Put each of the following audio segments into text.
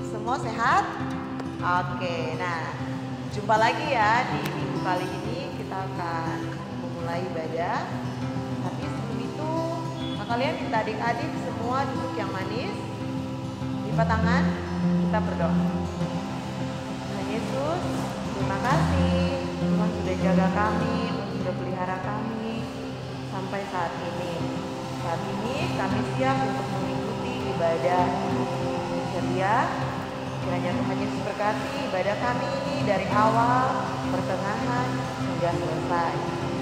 Semua sehat? Oke, nah jumpa lagi ya di minggu kali ini. Kita akan memulai ibadah. Tapi sebelum itu, kalian minta adik-adik semua duduk yang manis, lipat tangan, kita berdoa. Tuhan Yesus, terima kasih Tuhan sudah jaga kami, Tuhan sudah pelihara kami sampai saat ini. Saat ini kami siap untuk mengikuti ibadah ceria. Kiranya Tuhan Yesus berkati ibadah kami ini dari awal, pertengahan, hingga selesai.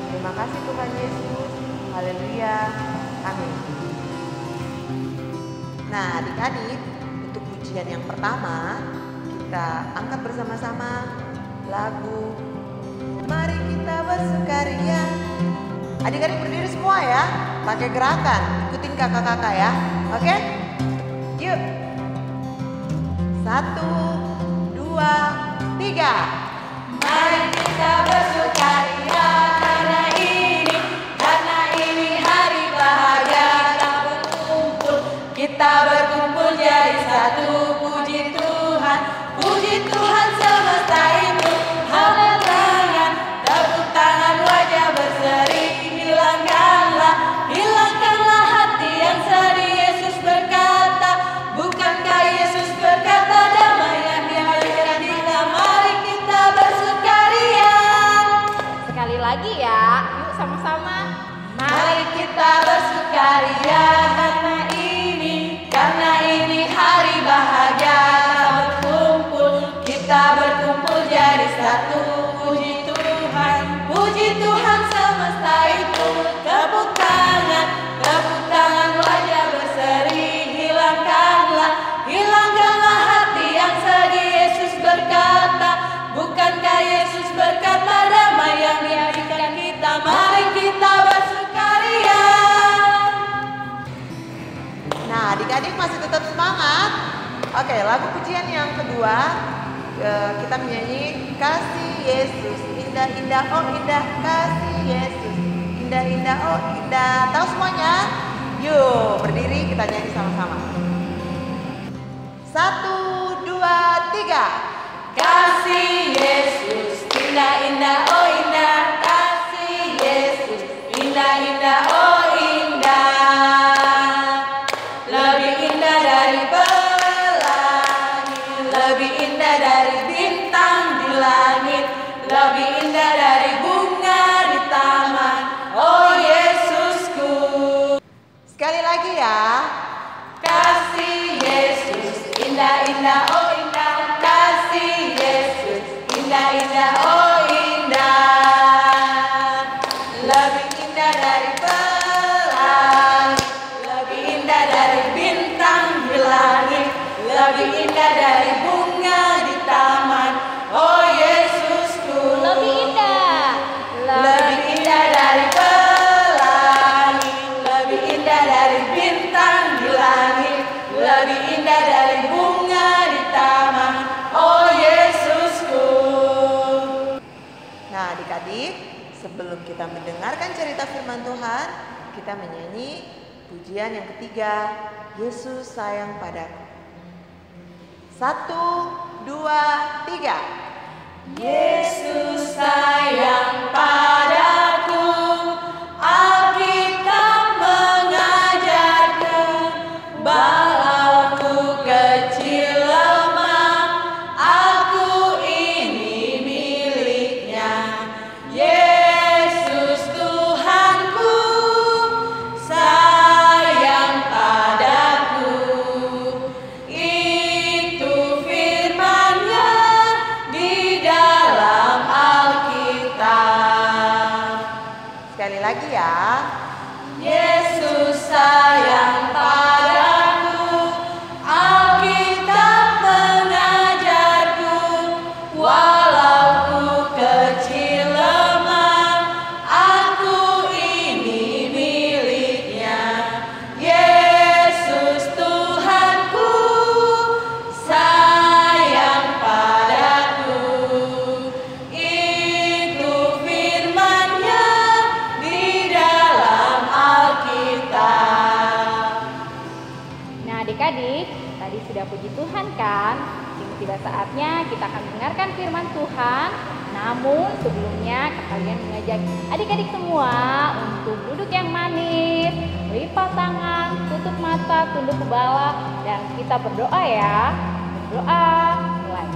Terima kasih Tuhan Yesus. Haleluya. Amin. Nah adik-adik, untuk pujian yang pertama kita angkat bersama-sama lagu Mari Kita Bersukaria. Adik-adik berdiri semua ya, pakai gerakan, ikutin kakak-kakak ya. Oke? Yuk. 1, 2, 3. Mari kita bersukaria karena ini hari bahagia. Kita berkumpul jadi satu. Puji Tuhan semesta itu. Haleluya, tepuk tangan, wajah berseri. Hilangkanlah hati yang sedih. Yesus berkata, bukankah Yesus berkata damai yang diberikan kita. Mari kita bersukaria. Sekali lagi ya, yuk sama-sama. Mari kita bersukaria karena ini hari bahagia. Kita berkumpul jadi satu. Puji Tuhan semesta itu. Tepuk tangan, wajah berseri. Hilangkanlah hati yang sedih. Yesus berkata, bukankah Yesus berkata damai yang diberikan kita. Mari kita bersukaria. Nah adik-adik masih tetap semangat. Oke, lagu pujian yang kedua kita menyanyi Kasih Yesus, indah-indah oh indah kasih Yesus, indah-indah oh indah. Tahu semuanya? Yuk berdiri kita nyanyi sama-sama. 1, 2, 3. Kasih Yesus, indah-indah oh indah. Kasih Yesus, indah-indah oh indah. Lebih indah dari pelangi, lebih indah dari bintang di langit, lebih indah dari bunga di taman. Oh Yesusku. Sekali lagi ya. Kasih Yesus, indah-indah oh indah. Kasih Yesus, indah-indah oh indah. Lebih indah dari pelangi, lebih indah dari bintang di langit, lebih indah dari bunga di taman. Oh Yesusku. Lebih indah dari pelangi, lebih indah dari bintang di langit, lebih indah dari bunga di taman. Oh Yesusku. Nah adik-adik, sebelum kita mendengarkan cerita firman Tuhan, kita menyanyi pujian yang ketiga, Yesus sayang padaku. 1, 2, 3. Yesus sayang padaku. Alkitab mengajarkan, walau ku kecil lemah, aku ini miliknya. Yesus Tuhanku sayang padaku. Itu firman-Nya di dalam Alkitab. Sudah puji Tuhan kan? Kini tiba saatnya kita akan mendengarkan firman Tuhan. Namun sebelumnya kalian mengajak adik-adik semua untuk duduk yang manis, lipat tangan, tutup mata, tunduk kepala, dan kita berdoa ya. Berdoa, mulai.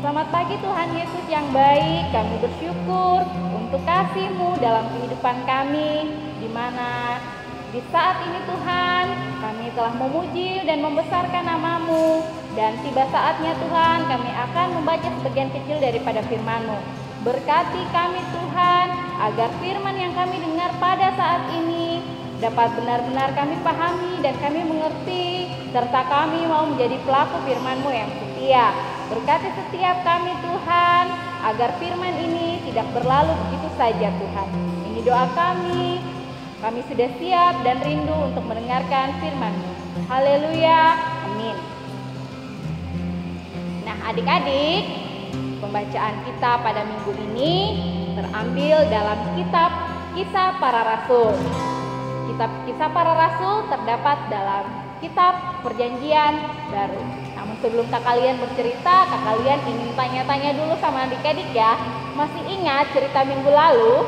Selamat pagi Tuhan Yesus yang baik, kami bersyukur untuk kasih-Mu dalam kehidupan kami, di mana di saat ini Tuhan, kami telah memuji dan membesarkan nama-Mu. Dan tiba saatnya Tuhan, kami akan membaca sebagian kecil daripada firman-Mu. Berkati kami Tuhan, agar firman yang kami dengar pada saat ini dapat benar-benar kami pahami dan kami mengerti, serta kami mau menjadi pelaku firman-Mu yang setia. Berkati setiap kami Tuhan, agar firman ini tidak berlalu begitu saja Tuhan. Ini doa kami. Kami sudah siap dan rindu untuk mendengarkan firman-Mu. Haleluya, amin. Nah adik-adik, pembacaan kita pada minggu ini terambil dalam kitab Kisah Para Rasul. Kitab Kisah Para Rasul terdapat dalam kitab Perjanjian Baru. Namun sebelum kalian bercerita, kalian ingin tanya-tanya dulu sama adik-adik ya. Masih ingat cerita minggu lalu?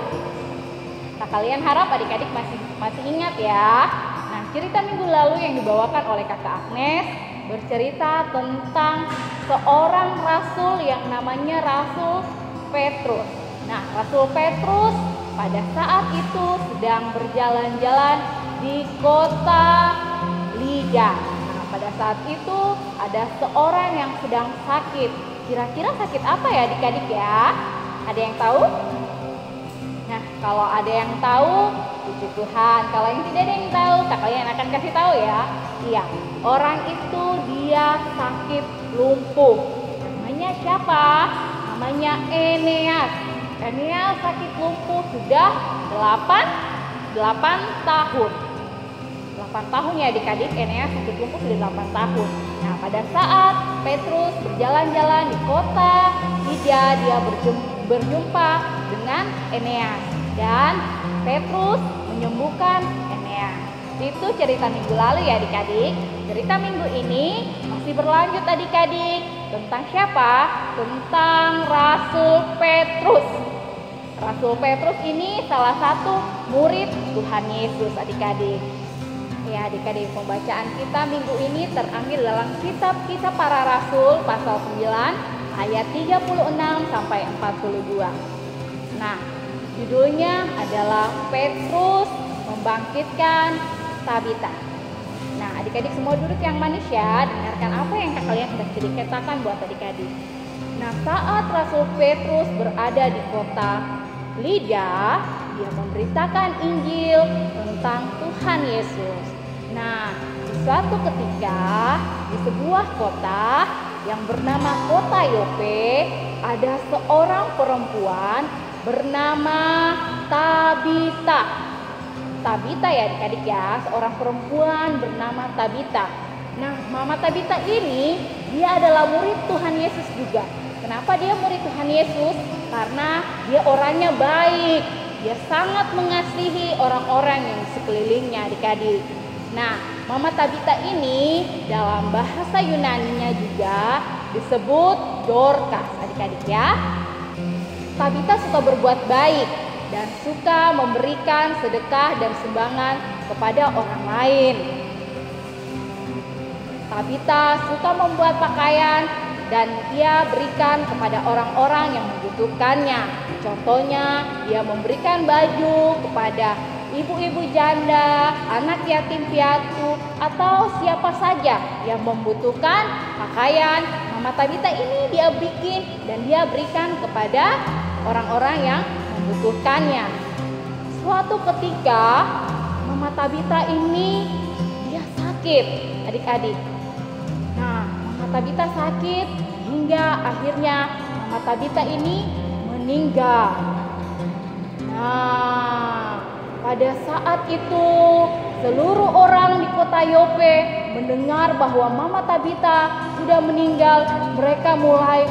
Kalian harap adik-adik masih ingat ya. Nah, cerita minggu lalu yang dibawakan oleh Kakak Agnes bercerita tentang seorang rasul yang namanya Rasul Petrus. Nah, Rasul Petrus pada saat itu sedang berjalan-jalan di kota Lida. Nah, pada saat itu ada seorang yang sedang sakit. Kira-kira sakit apa ya adik-adik ya? Ada yang tahu? Nah, kalau ada yang tahu, puji Tuhan. Kalau yang tidak ada yang tahu, kalian akan kasih tahu ya. Iya, orang itu dia sakit lumpuh. Namanya siapa? Namanya Eneas. Eneas sakit lumpuh sudah 8 tahun. 8 tahun ya adik-adik, Eneas sakit lumpuh sudah 8 tahun. Nah, pada saat Petrus berjalan-jalan di kota Lida, dia berjumpa dengan Eneas dan Petrus menyembuhkan Eneas. Itu cerita minggu lalu ya adik-adik. Cerita minggu ini masih berlanjut adik-adik. Tentang siapa? Tentang Rasul Petrus. Rasul Petrus ini salah satu murid Tuhan Yesus adik-adik. Ya adik-adik, pembacaan kita minggu ini terambil dalam kitab Kisah Para Rasul pasal 9 ayat 36 sampai 42. Nah, judulnya adalah Petrus membangkitkan Tabita. Nah, adik-adik semua duduk yang manis ya, dengarkan apa yang kalian sedang ceritakan buat adik-adik. Nah, saat Rasul Petrus berada di kota Lida, dia memberitakan Injil tentang Tuhan Yesus. Nah, di suatu ketika di sebuah kota yang bernama kota Yope, ada seorang perempuan bernama Tabita. Tabita ya adik-adik ya, seorang perempuan bernama Tabita. Nah, Mama Tabita ini dia adalah murid Tuhan Yesus juga. Kenapa dia murid Tuhan Yesus? Karena dia orangnya baik. Dia sangat mengasihi orang-orang yang di sekelilingnya adik-adik. Nah, Mama Tabita ini dalam bahasa Yunaninya juga disebut Dorcas adik-adik ya. Tabita suka berbuat baik dan suka memberikan sedekah dan sumbangan kepada orang lain. Tabita suka membuat pakaian dan dia berikan kepada orang-orang yang membutuhkannya. Contohnya, dia memberikan baju kepada ibu-ibu janda, anak yatim piatu, atau siapa saja yang membutuhkan pakaian. Mama Tabita ini dia bikin dan dia berikan kepada orang-orang yang membutuhkannya. Suatu ketika Mama Tabita ini dia sakit adik-adik. Nah, Mama Tabita sakit hingga akhirnya Mama Tabita ini meninggal. Nah, pada saat itu seluruh orang di kota Yope mendengar bahwa Mama Tabita sudah meninggal. Mereka mulai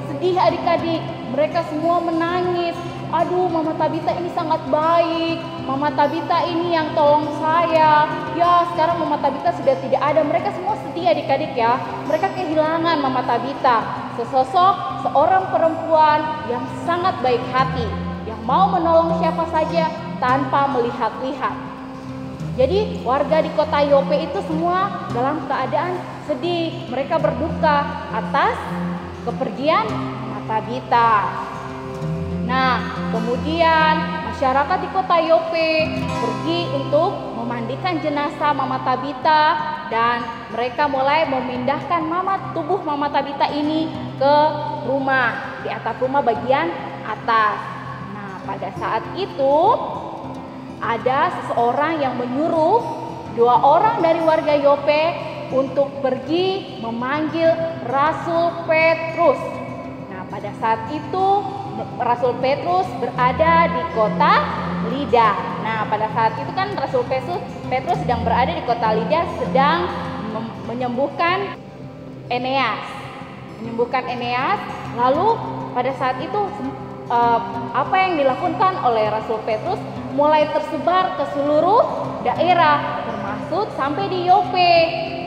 sedih adik-adik. Mereka semua menangis. Aduh, Mama Tabita ini sangat baik. Mama Tabita ini yang tolong saya. Ya, sekarang Mama Tabita sudah tidak ada. Mereka semua sedih adik-adik ya. Mereka kehilangan Mama Tabita. Sesosok seorang perempuan yang sangat baik hati, yang mau menolong siapa saja tanpa melihat-lihat. Jadi warga di kota Yope itu semua dalam keadaan sedih. Mereka berduka atas kepergian Mama Tabita. Nah, kemudian masyarakat di kota Yope pergi untuk memandikan jenazah Mama Tabita dan mereka mulai memindahkan tubuh Mama Tabita ini ke rumah, di atap rumah bagian atas. Nah, pada saat itu ada seseorang yang menyuruh 2 orang dari warga Yope untuk pergi memanggil Rasul Petrus. Nah, pada saat itu Rasul Petrus berada di kota Lida. Nah, pada saat itu kan Rasul Petrus sedang berada di kota Lida, sedang menyembuhkan Eneas. Lalu pada saat itu apa yang dilakukan oleh Rasul Petrus mulai tersebar ke seluruh daerah, termasuk sampai di Yope.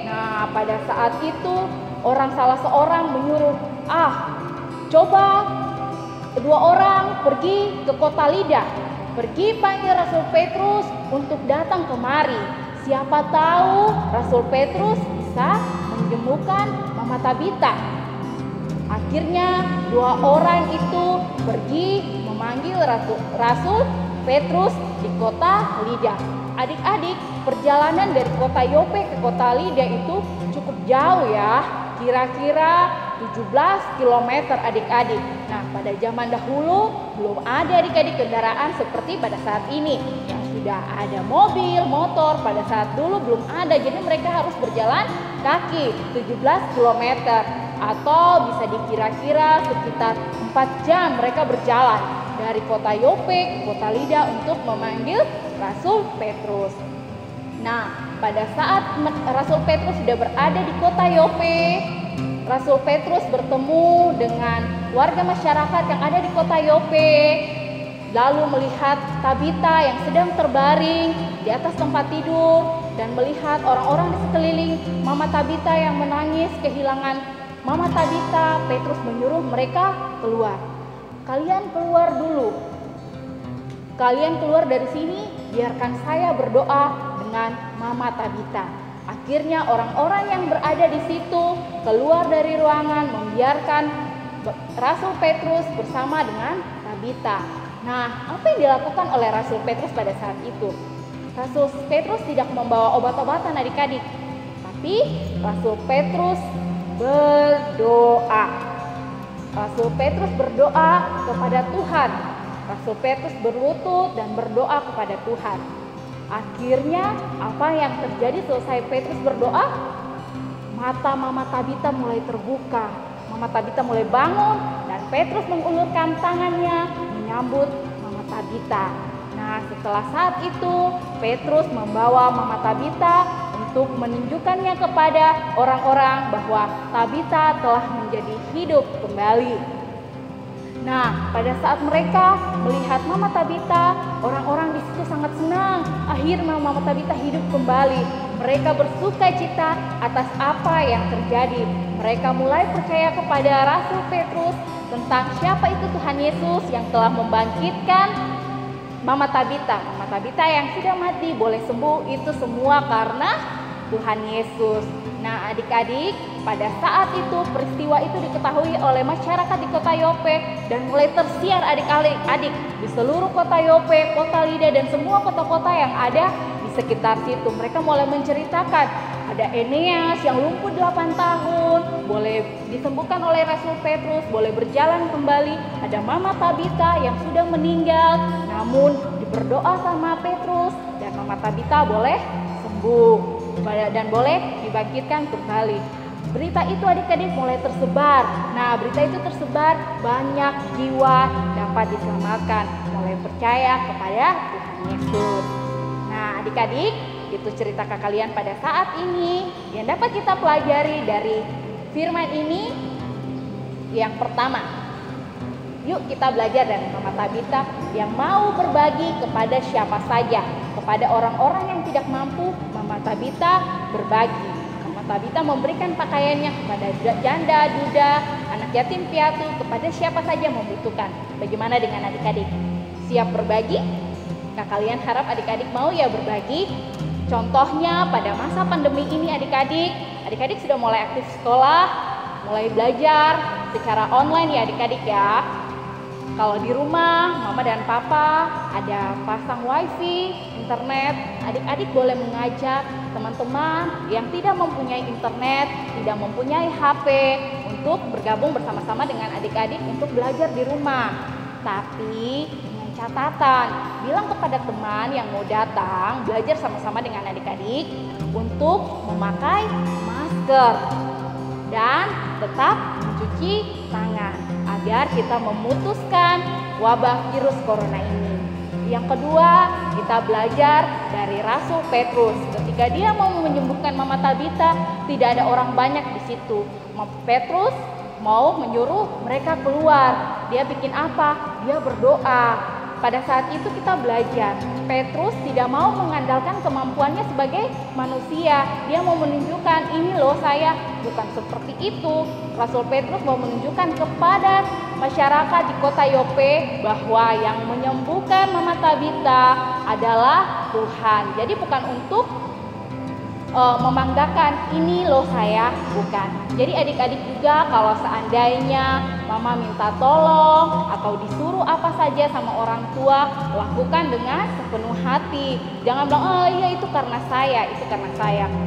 Nah, pada saat itu salah seorang menyuruh, coba 2 orang pergi ke kota Lida, pergi panggil Rasul Petrus untuk datang kemari. Siapa tahu Rasul Petrus bisa menyembuhkan Mama Tabita. Akhirnya 2 orang itu pergi memanggil Rasul Petrus di kota Lida. Adik-adik, perjalanan dari kota Yope ke kota Lida itu cukup jauh ya, kira-kira 17 km adik-adik. Nah, pada zaman dahulu belum ada adik-adik kendaraan seperti pada saat ini yang sudah ada mobil, motor. Pada saat dulu belum ada, jadi mereka harus berjalan kaki 17 km atau bisa dikira-kira sekitar 4 jam mereka berjalan dari kota Yope ke kota Lida untuk memanggil Rasul Petrus. Nah, pada saat Rasul Petrus sudah berada di kota Yope, Rasul Petrus bertemu dengan warga masyarakat yang ada di kota Yope, lalu melihat Tabita yang sedang terbaring di atas tempat tidur dan melihat orang-orang di sekeliling Mama Tabita yang menangis kehilangan Mama Tabita. Petrus menyuruh mereka keluar. Kalian keluar dulu. Kalian keluar dari sini, biarkan saya berdoa dengan Mama Tabita. Akhirnya orang-orang yang berada di situ keluar dari ruangan, membiarkan Rasul Petrus bersama dengan Tabita. Nah, apa yang dilakukan oleh Rasul Petrus pada saat itu? Rasul Petrus tidak membawa obat-obatan adik-adik, tapi Rasul Petrus berdoa. Rasul Petrus berdoa kepada Tuhan. Rasul Petrus berlutut dan berdoa kepada Tuhan. Akhirnya apa yang terjadi selesai Petrus berdoa? Mata Mama Tabita mulai terbuka. Mama Tabita mulai bangun dan Petrus mengulurkan tangannya menyambut Mama Tabita. Nah, setelah saat itu Petrus membawa Mama Tabita untuk menunjukkannya kepada orang-orang bahwa Tabita telah menjadi hidup kembali. Nah, pada saat mereka melihat Mama Tabita, orang-orang di situ sangat senang. Akhirnya Mama Tabita hidup kembali. Mereka bersuka cita atas apa yang terjadi. Mereka mulai percaya kepada Rasul Petrus tentang siapa itu Tuhan Yesus yang telah membangkitkan Mama Tabita. Mama Tabita yang sudah mati boleh sembuh, itu semua karena Tuhan Yesus. Nah, adik-adik, pada saat itu peristiwa itu diketahui oleh masyarakat di kota Yope dan mulai tersiar adik-adik di seluruh kota Yope, kota Lida dan semua kota-kota yang ada di sekitar situ. Mereka mulai menceritakan ada Eneas yang lumpuh 8 tahun, boleh disembuhkan oleh Rasul Petrus, boleh berjalan kembali. Ada Mama Tabita yang sudah meninggal, namun berdoa sama Petrus dan Mama Tabita boleh sembuh dan boleh dibangkitkan kembali. Berita itu adik-adik mulai tersebar. Nah, berita itu tersebar, banyak jiwa dapat diselamatkan, mulai percaya kepada Tuhan Yesus. Nah, adik-adik, itu cerita ke kalian pada saat ini yang dapat kita pelajari dari firman ini. Yang pertama, Yuk kita belajar dari Mama Tabita yang mau berbagi kepada siapa saja. Kepada orang-orang yang tidak mampu, Mama Tabita berbagi. Mama Tabita memberikan pakaiannya kepada janda, duda, anak yatim piatu, kepada siapa saja membutuhkan. Bagaimana dengan adik-adik? Siap berbagi? Nah, kalian harap adik-adik mau ya berbagi? Contohnya pada masa pandemi ini adik-adik sudah mulai aktif sekolah, mulai belajar secara online ya adik-adik ya. Kalau di rumah mama dan papa ada pasang wifi, internet, adik-adik boleh mengajak teman-teman yang tidak mempunyai internet, tidak mempunyai HP untuk bergabung bersama-sama dengan adik-adik untuk belajar di rumah. Tapi dengan catatan, bilang kepada teman yang mau datang belajar sama-sama dengan adik-adik untuk memakai masker dan tetap mencuci tangan agar kita memutuskan wabah virus corona ini. Yang kedua, kita belajar dari Rasul Petrus. Ketika dia mau menyembuhkan Mama Tabita, tidak ada orang banyak di situ. Petrus mau menyuruh mereka keluar. Dia bikin apa? Dia berdoa. Pada saat itu kita belajar, Petrus tidak mau mengandalkan kemampuannya sebagai manusia. Dia mau menunjukkan, ini loh saya, bukan seperti itu. Rasul Petrus mau menunjukkan kepada masyarakat di kota Yope bahwa yang menyembuhkan Mama Tabita adalah Tuhan. Jadi bukan untuk membanggakan, ini loh saya, bukan. Jadi adik-adik juga kalau seandainya mama minta tolong atau disuruh apa saja sama orang tua, lakukan dengan sepenuh hati. Jangan bilang, oh iya itu karena saya.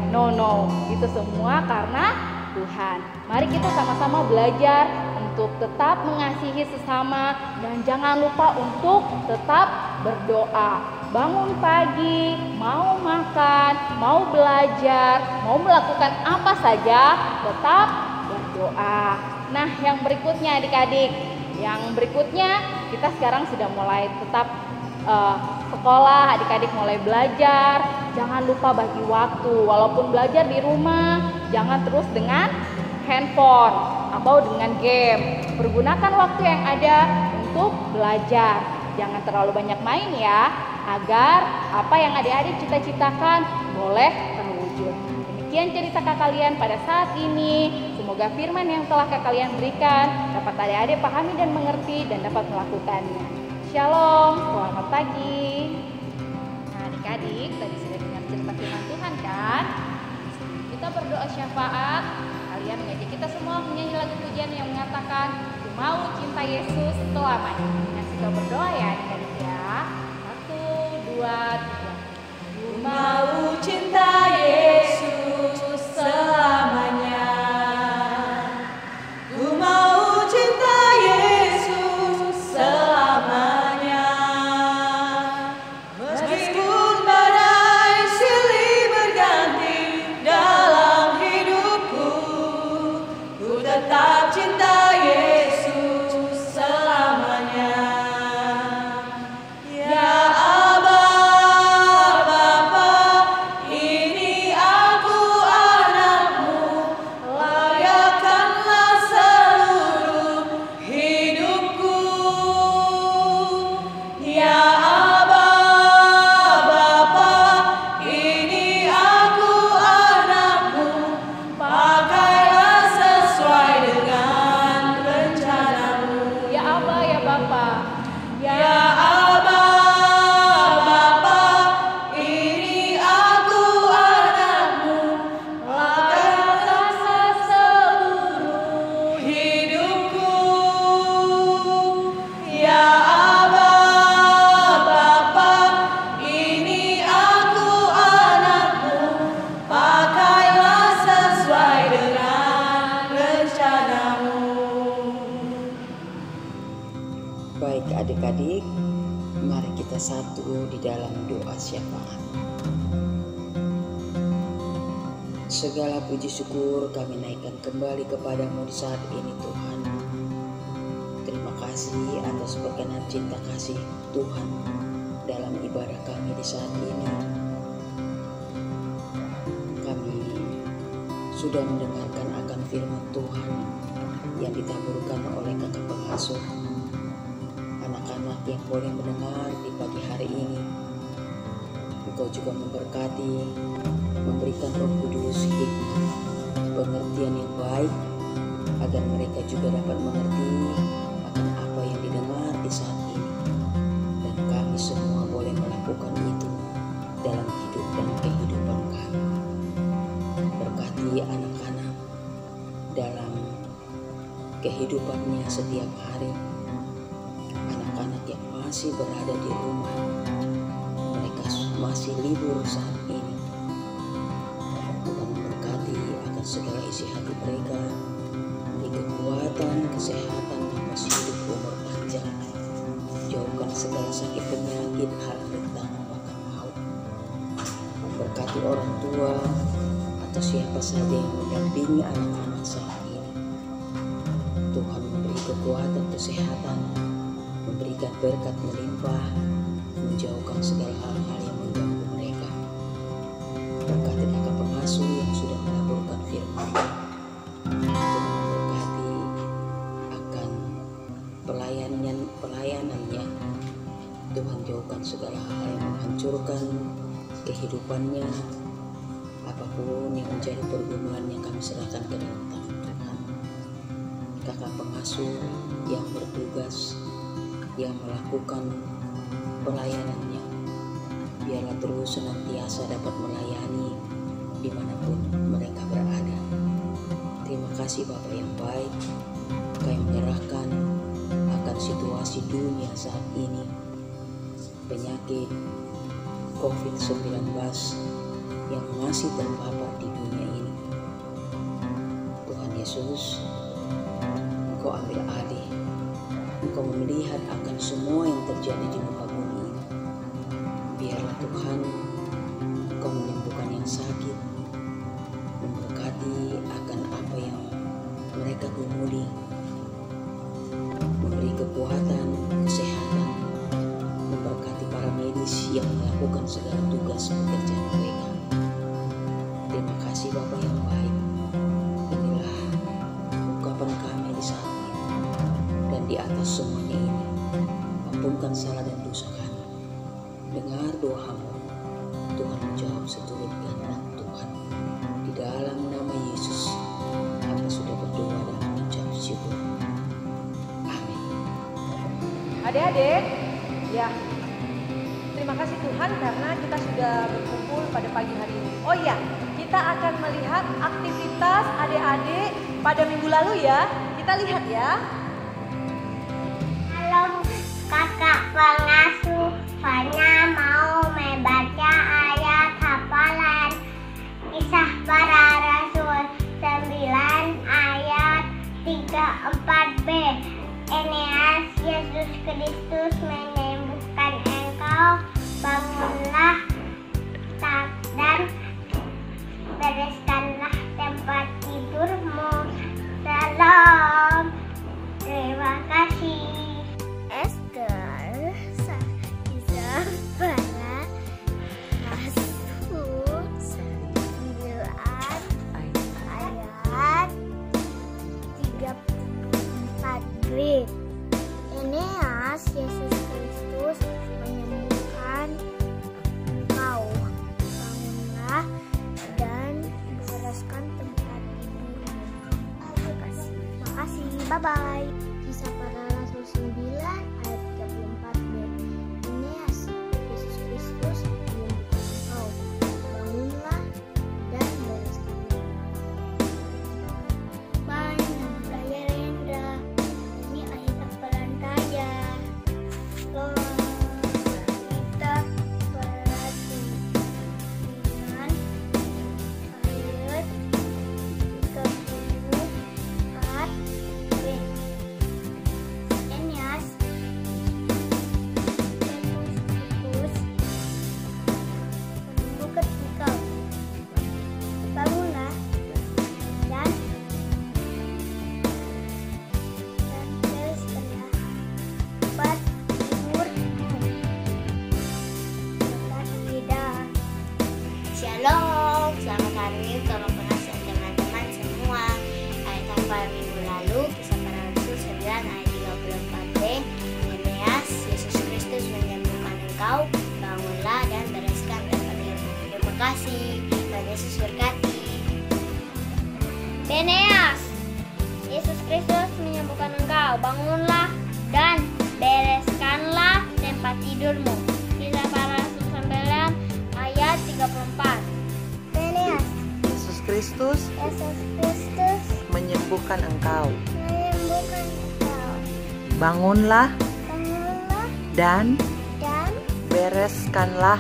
No, itu semua karena Tuhan. Mari kita sama-sama belajar untuk tetap mengasihi sesama dan jangan lupa untuk tetap berdoa. Bangun pagi, mau makan, mau belajar, mau melakukan apa saja, tetap berdoa. Nah, yang berikutnya adik-adik, kita sekarang sudah mulai tetap sekolah, adik-adik mulai belajar. Jangan lupa bagi waktu, walaupun belajar di rumah, jangan terus dengan handphone atau dengan game. Pergunakan waktu yang ada untuk belajar. Jangan terlalu banyak main ya, agar apa yang adik-adik cita-citakan boleh terwujud. Demikian cerita Kak kalian pada saat ini. Semoga firman yang telah Kak kalian berikan dapat adik-adik pahami dan mengerti dan dapat melakukannya. Shalom, selamat pagi. Nah adik-adik, tadi sudah dengar cerita firman Tuhan kan? Kita berdoa syafaat. Kalian mengajak kita semua menyanyi lagu pujian yang mengatakan, "Ku mau cinta Yesus selamanya." Nah, kita berdoa ya adik-adik ya. 1, 2, 3. Ku mau cinta Yesus selamanya. Ku mau cinta Yesus selamanya. Meskipun badai silih berganti dalam hidupku, ku tetap cinta Yesus selamanya. Ya Aba, Bapa, ini aku anakmu, layakkanlah seluruh hidupku. Ya Aba, Bapa, ini aku anakmu, pakailah sesuai dengan rencanamu. Ya Aba, ya Bapa. Ya Aba, Bapa, ini aku anakmu, pakailah seluruh hidupku. Ya Aba, Bapa, ini aku anakmu, pakailah sesuai dengan rencanamu. Baik adik-adik, mari kita satu di dalam doa syafaat. Segala puji syukur kami naikkan kembali kepadamu di saat ini Tuhan. Terima kasih atas perkenan cinta kasih Tuhan dalam ibadah kami di saat ini. Kami sudah mendengarkan akan firman Tuhan yang ditaburkan oleh kakak pengasuh yang boleh mendengar di pagi hari ini. Engkau juga memberkati, memberikan Roh Kudus hikmat, pengertian yang baik, agar mereka juga dapat mengerti akan apa yang didengar di saat ini. Dan kami semua boleh melakukan itu dalam hidup dan kehidupan kami. Berkati anak-anak dalam kehidupannya setiap hari. Anak-anak yang masih berada di rumah, mereka masih libur saat ini. Tuhan memberkati akan segala isi hati mereka, beri kekuatan, kesehatan, dan masih hidup umur panjang. Jauhkan segala sakit penyakit, hal-hal bahkan maut. Memberkati orang tua atau siapa saja yang mendampingi anak-anak saat ini. Tuhan memberi kekuatan, kesehatan, memberikan berkat melimpah, menjauhkan segala hal-hal yang mengganggu mereka. Berkati kakak pengasuh yang sudah melaporkan firman. Tuhan memberkati akan pelayanannya. Tuhan jauhkan segala hal yang menghancurkan kehidupannya. Apapun yang menjadi pergumulan yang kami serahkan ke dalam tangan Tuhan. Kakak pengasuh yang bertugas, yang melakukan pelayanannya, biarlah terus senantiasa dapat melayani dimanapun mereka berada. Terima kasih Bapa yang baik, Kau yang menyerahkan akan situasi dunia saat ini, penyakit COVID-19 yang masih terpapar di dunia ini. Tuhan Yesus, Engkau ambil alih, Engkau melihat akan semua yang terjadi di muka bumi ini. Biarlah Tuhan, Engkau menyembuhkan yang sakit, memberkati akan apa yang mereka gumuli, memberi kekuatan, kesehatan, memberkati para medis yang melakukan segala tugas pekerjaan mereka. Terima kasih Bapa yang baik. Inilah ungkapan kami di saat ini. Dan di atas semuanya ini, ampunkan salah dan dosa kami. Dengar doa hamba, Tuhan menjawab seturut kehendak Tuhan. Di dalam nama Yesus, hamba sudah berdoa dan mengucap syukur. Amin. Adik-adik, ya, terima kasih Tuhan karena kita sudah berkumpul pada pagi hari ini. Oh iya, kita akan melihat aktivitas adik-adik pada minggu lalu ya. Kita lihat ya. Halo kakak pengasuh, Fanya mau membaca ayat hafalan Kisah Para Rasul 9 ayat 34b. Eneas, Yesus Kristus menyembuhkan engkau, bangunlah dan bereskanlah tempat tidurmu. Salam. Terima kasih. Esther, Kisah Para Rasul 9 ayat 34b. Eneas, Yesus Kristus menyembuhkan engkau, bangunlah dan bereskan tempat tidurmu. Terima kasih. Bye-bye. Kisah Para Rasul 9 ayat 34b. Eneas, Yesus Kristus menyembuhkan engkau, bangunlah dan bereskan. Bye, nama saya Rendra. Ini ayat hafalan saya. Kita perhatikan ayat 34b. bangunlah dan bereskanlah tempat tidurmu. Kisah Para Rasul 9 ayat 34. Eneas, Yesus Kristus Yesus Kristus menyembuhkan engkau. menyembuhkan engkau. Bangunlah Bangunlah dan dan bereskanlah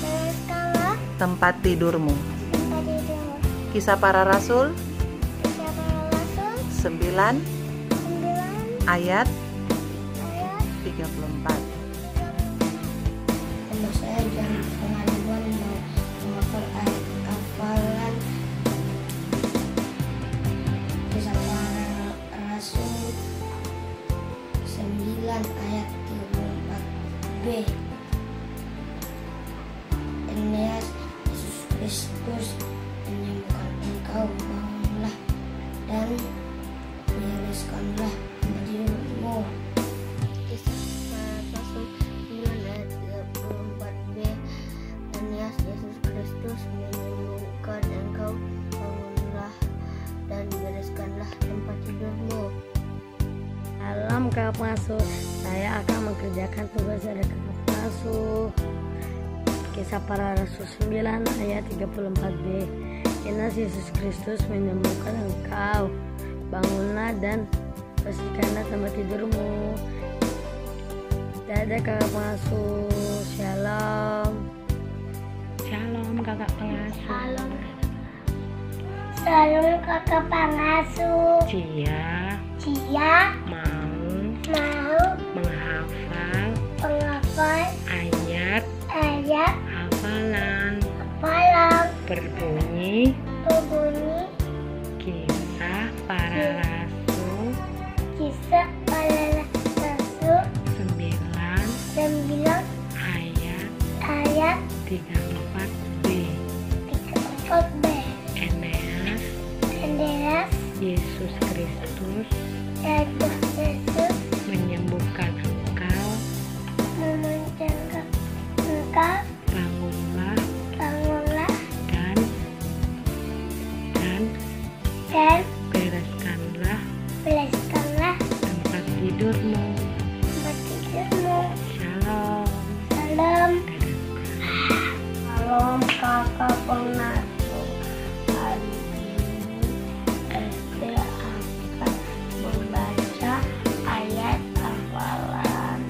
bereskanlah tempat tidurmu. tempat tidurmu. Kisah Para Rasul Kisah Para Rasul 9 9 ayat ayat 34. Untuk saya jangan pengalaman menghafal ayat hafalan Kisah Para Rasul 9 ayat 34b. Eneas, Yesus Kristus menyembuhkan engkau, bangunlah dan bereskanlah tempat tidurmu. Kisah Para Rasul 9 ayat 34b. Eneas, Yesus Kristus menyembuhkan engkau, bangunlah dan bereskanlah tempat tidurmu. Dalam Kakak Pengasuh, saya akan mengerjakan tugas dari Kakak Pengasuh. Kisah Para Rasul 9 ayat 34b. Eneas, Yesus Kristus menyembuhkan engkau, bangunlah dan bersihkanlah tempat tidurmu. Dadah Kakak Pengasuh. Shalom. Shalom Kakak Pengasuh. Salam. Salam Kakak Pengasuh. Cia Cia mau mau menghafal ayat hafalan hafalan berbunyi berbunyi Kisah Para Rasul Kisah Para Rasul 9 ayat 34b. 34b. Eneas, Yesus Kristus Yesus Kristus menyembuhkan engkau, memencengkan engkau, bangunlah bangunlah dan bereskanlah bereskanlah tempat tidurmu. tempat tidurmu. Shalom. Salam. Salam Kakak Pengasuh. Hari ini SD akan membaca ayat hafalan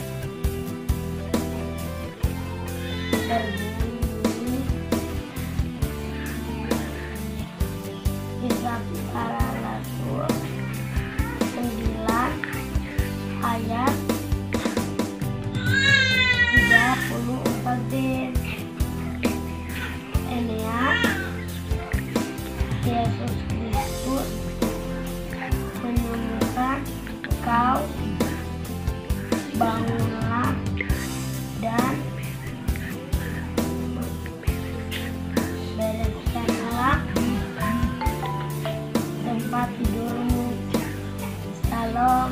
berbunyi Kisah Para Rasul 9 ayat 34b. Eneas, Yesus Kristus menyembuhkan engkau, bangunlah dan bereskanlah tempat tidurmu. Salam.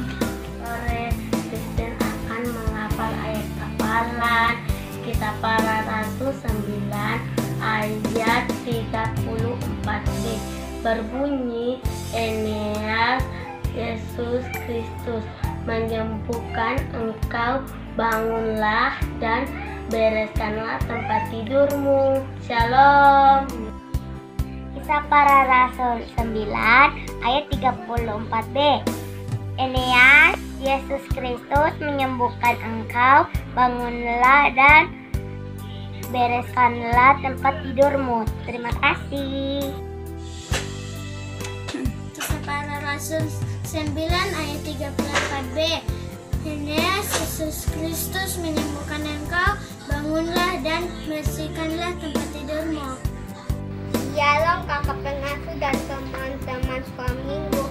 Sore Kristen akan menghafal ayat hafalan Kisah Para Rasul 9 ayat 34b berbunyi Eneas, Yesus Kristus menyembuhkan engkau, bangunlah dan bereskanlah tempat tidurmu. Shalom. Kisah Para Rasul 9 ayat 34b. Eneas, Yesus Kristus menyembuhkan engkau, bangunlah dan bereskanlah tempat tidurmu. Terima kasih. Kisah Para Rasul 9 ayat 34b. Eneas, Yesus Kristus menyembuhkan engkau, bangunlah dan bersihkanlah tempat tidurmu. Shalom Kakak Pengasuh dan teman-teman sekolah minggu.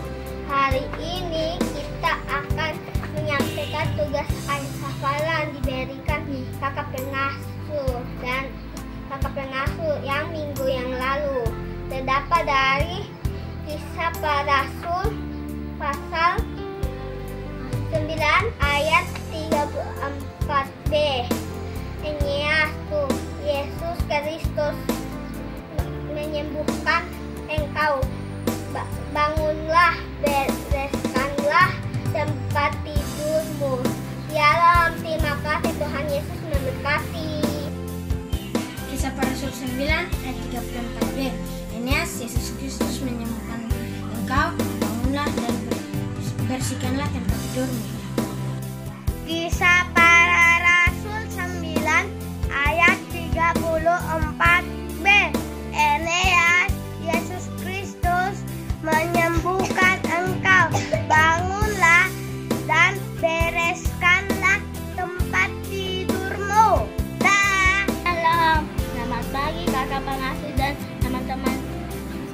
Hari ini kita akan menyampaikan tugas ayat hafalan diberikan Kakak Pengasuh dan Kakak Pengasuh yang minggu yang lalu. Terdapat dari Kisah Para Rasul pasal 9 ayat 34b. Eneas, Yesus Kristus menyembuhkan engkau, bangunlah, bereskanlah tempat menyembuhkan engkau, bangunlah dan bersihkanlah tempat tidurmu. Kisah Para Rasul 9 ayat 34b. Eneas, Yesus Kristus menyembuhkan engkau, bangunlah dan bereskanlah tempat tidurmu. Salam, selamat pagi kakak pengasuh dan teman-teman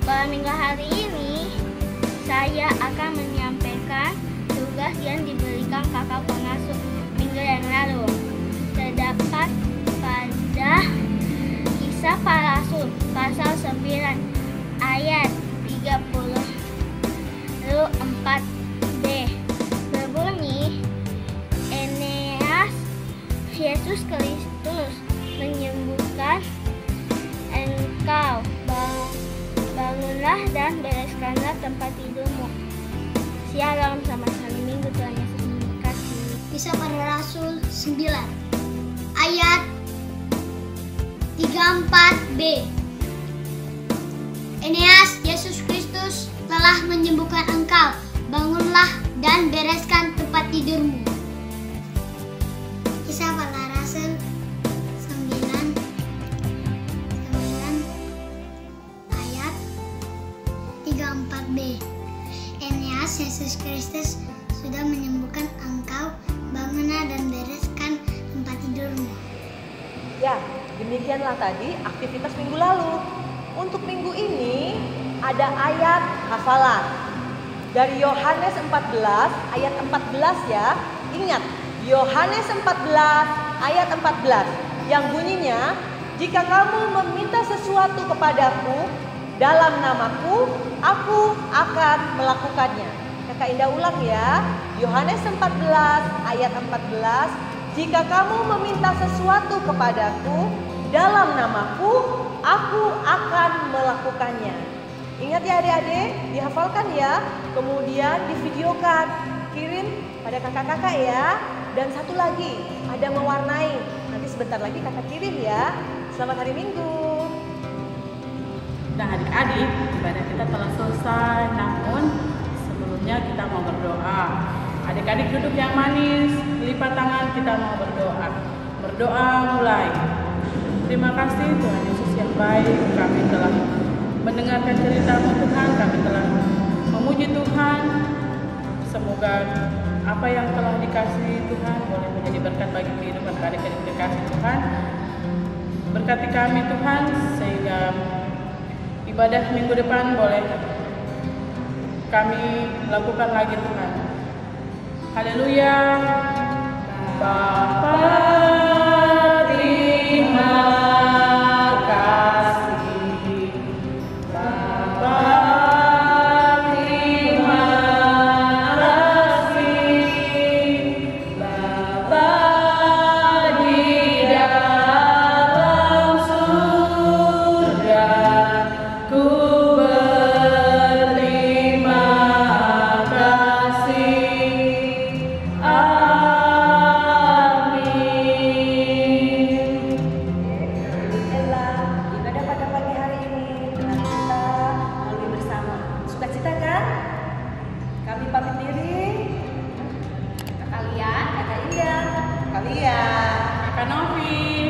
sekolah minggu hari ini. Saya akan menyampaikan tugas yang diberikan kakak pengasuh minggu yang lalu. Terdapat pada Kisah Para Rasul pasal 9 ayat 34b. Berbunyi, Eneas, Yesus Kristus menyembuhkan engkau, bangunlah dan bereskanlah tempat tidurmu. Shalom, selamat hari Minggu, Tuhan Yesus memberkati. Kisah Para Rasul 9 ayat 34b. Eneas, Yesus Kristus telah menyembuhkan engkau, bangunlah dan bereskan tempat tidurmu. Kisah Para Rasul 9 ayat 34b. Eneas, Yesus Kristus sudah menyembuhkan engkau, bangunlah dan bereskan tempat tidurmu. Ya, demikianlah tadi aktivitas minggu lalu. Untuk minggu ini ada ayat hafalan dari Yohanes 14 ayat 14 ya. Ingat, Yohanes 14 ayat 14 yang bunyinya, jika kamu meminta sesuatu kepadaku dalam namaku, aku akan melakukannya. Kakak Indah ulang ya. Yohanes 14 ayat 14, jika kamu meminta sesuatu kepadaku dalam namaku, aku akan melakukannya. Ingat ya adik-adik, dihafalkan ya. Kemudian divideokan, kirim pada kakak-kakak ya. Dan satu lagi, ada mewarnai. Nanti sebentar lagi kakak kirim ya. Selamat hari Minggu. Nah adik-adik, ibadah kita telah selesai. Namun sebelumnya kita mau berdoa. Adik-adik duduk yang manis, lipat tangan, kita mau berdoa. Berdoa mulai. Terima kasih Tuhan Yesus yang baik, kami telah mendengarkan cerita-Mu Tuhan, kami telah memuji Tuhan. Semoga apa yang telah dikasih Tuhan boleh menjadi berkat bagi kehidupan adik-adik dikasih Tuhan. Berkati kami Tuhan, sehingga ibadah minggu depan boleh kami lakukan lagi Tuhan. Haleluya. Bapa, terima kasih. Bapa, terima kasih. Bapa di dalam surga, ku berterima kasih. Ibadah pada pagi hari ini telah kita lalui bersama. Sukacita kan? Kami pamit diri. Kalian, Kakak Indah, kalian, Kakak Novi.